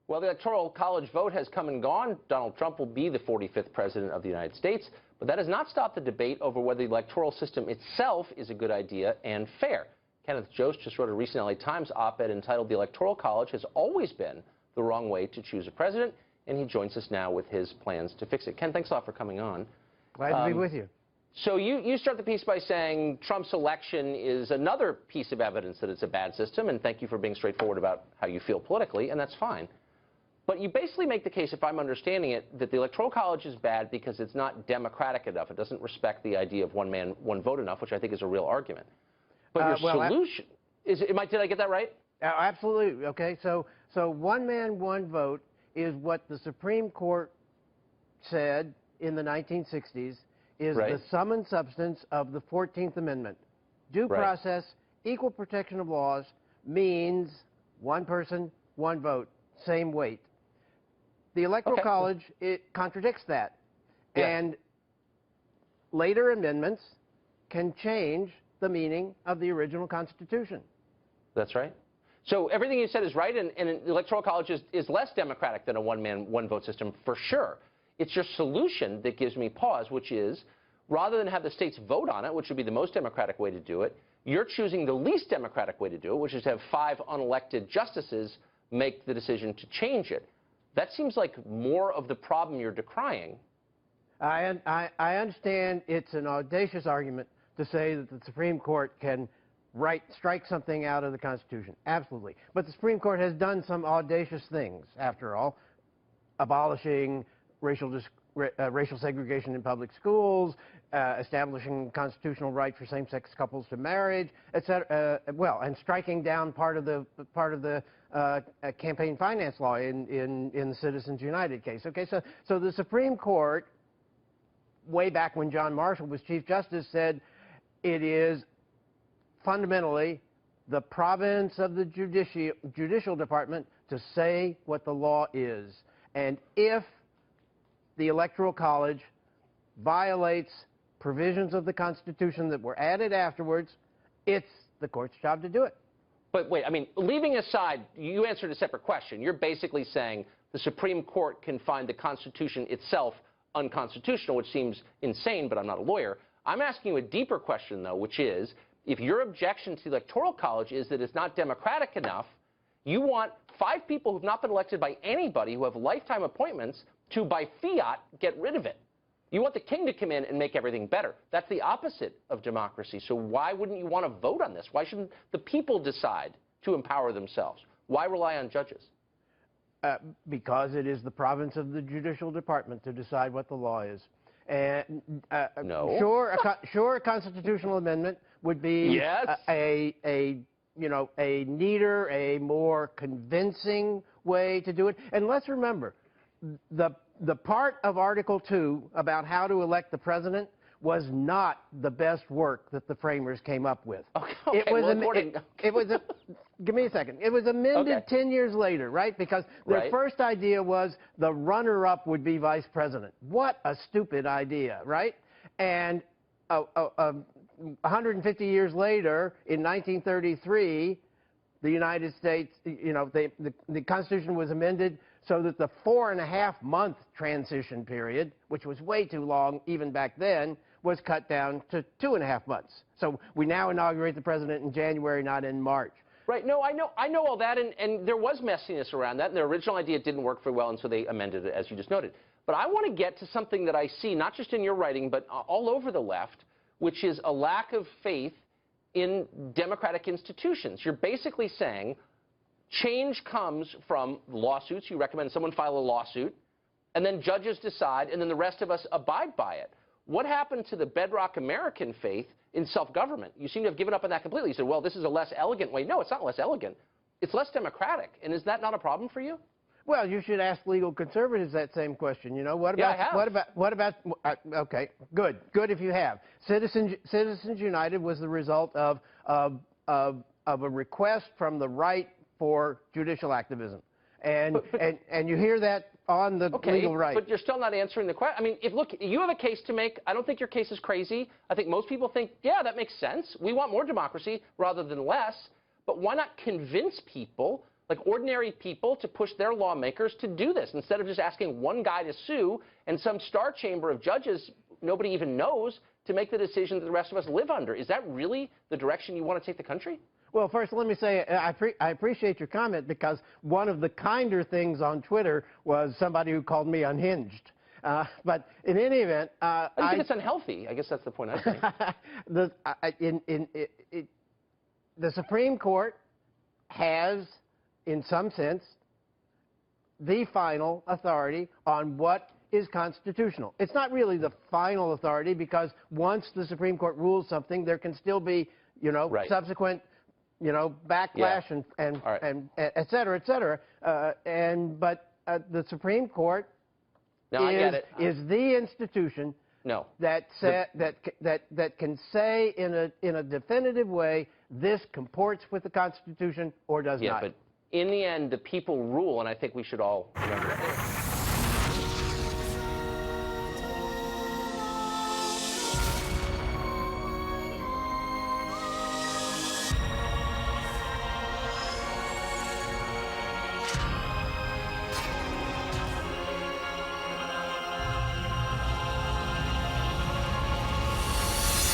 Well, the Electoral College vote has come and gone. Donald Trump will be the 45th president of the United States, but that has not stopped the debate over whether the electoral system itself is a good idea and fair. Kenneth Jost just wrote a recent LA Times op-ed entitled "The Electoral College Has Always Been the Wrong Way to Choose a President," and he joins us now with his plans to fix it. Ken, thanks a lot for coming on. Glad to be with you. So you start the piece by saying Trump's election is another piece of evidence that it's a bad system, and thank you for being straightforward about how you feel politically, and that's fine. But you basically make the case, if I'm understanding it, that the Electoral College is bad because it's not democratic enough. It doesn't respect the idea of one man, one vote enough, which I think is a real argument. But your solution is, did I get that right? Absolutely. Okay. So one man, one vote is what the Supreme Court said in the 1960s is the sum and substance of the 14th Amendment. Due process, equal protection of laws means one person, one vote, same weight. The Electoral College, it contradicts that. And later amendments can change the meaning of the original Constitution. That's right. So everything you said is right, and the Electoral College is less democratic than a one-man, one-vote system for sure. It's your solution that gives me pause, which is, rather than have the states vote on it, which would be the most democratic way to do it, you're choosing the least democratic way to do it, which is to have 5 unelected justices make the decision to change it. That seems like more of the problem you're decrying. I understand it's an audacious argument to say that the Supreme Court can strike something out of the Constitution. Absolutely. But the Supreme Court has done some audacious things, after all, abolishing racial segregation in public schools, establishing constitutional right for same-sex couples to marriage, etc. And striking down part of the campaign finance law in the Citizens United case. Okay, so the Supreme Court, way back when John Marshall was Chief Justice, said it is fundamentally the province of the judicial department to say what the law is, and if the Electoral College violates provisions of the Constitution that were added afterwards, it's the court's job to do it. But wait, I mean, leaving aside, you answered a separate question. You're basically saying the Supreme Court can find the Constitution itself unconstitutional, which seems insane, but I'm not a lawyer. I'm asking you a deeper question, though, which is, if your objection to the Electoral College is that it's not democratic enough, you want 5 people who've not been elected by anybody, who have lifetime appointments, to, by fiat, get rid of it. You want the king to come in and make everything better. That's the opposite of democracy. So why wouldn't you want to vote on this? Why shouldn't the people decide to empower themselves? Why rely on judges? Because it is the province of the judicial department to decide what the law is. And no. Sure, a constitutional amendment would be a neater, a more convincing way to do it. And let's remember, the part of Article 2 about how to elect the president was not the best work that the framers came up with. Okay, give me a second. It was amended 10 years later, right? Because their first idea was the runner-up would be vice president. What a stupid idea, right? And 150 years later, in 1933, the United States, the Constitution was amended so that the 4.5-month transition period, which was way too long even back then, was cut down to 2.5 months. So we now inaugurate the president in January, not in March. Right. No, I know all that, and there was messiness around that, and their original idea didn't work very well, and so they amended it, as you just noted. But I want to get to something that I see, not just in your writing, but all over the left, which is a lack of faith in democratic institutions. You're basically saying change comes from lawsuits. You recommend someone file a lawsuit, and then judges decide, and then the rest of us abide by it. What happened to the bedrock American faith in self-government? You seem to have given up on that completely. You said, well, this is a less elegant way. No, it's not less elegant. It's less democratic. And is that not a problem for you? Well, you should ask legal conservatives that same question. You know, what about okay, good if you have. Citizens United was the result of a request from the right for judicial activism. And you hear that on the legal right. But you're still not answering the question. I mean, look, you have a case to make. I don't think your case is crazy. I think most people think, yeah, that makes sense. We want more democracy rather than less. But why not convince people like ordinary people to push their lawmakers to do this instead of just asking one guy to sue and some star chamber of judges nobody even knows to make the decision that the rest of us live under. Is that really the direction you want to take the country? Well, first, let me say I appreciate your comment, because one of the kinder things on Twitter was somebody who called me unhinged. But in any event, I think it's unhealthy. I guess that's the point I'm saying. The Supreme Court has, in some sense, the final authority on what is constitutional. It's not really the final authority, because once the Supreme Court rules something, there can still be, Right. subsequent, backlash and et cetera, et cetera. But the Supreme Court No, I get it. is the institution No. that can say in a definitive way, this comports with the Constitution or does Yeah, not. but in the end, the people rule, and I think we should all remember that.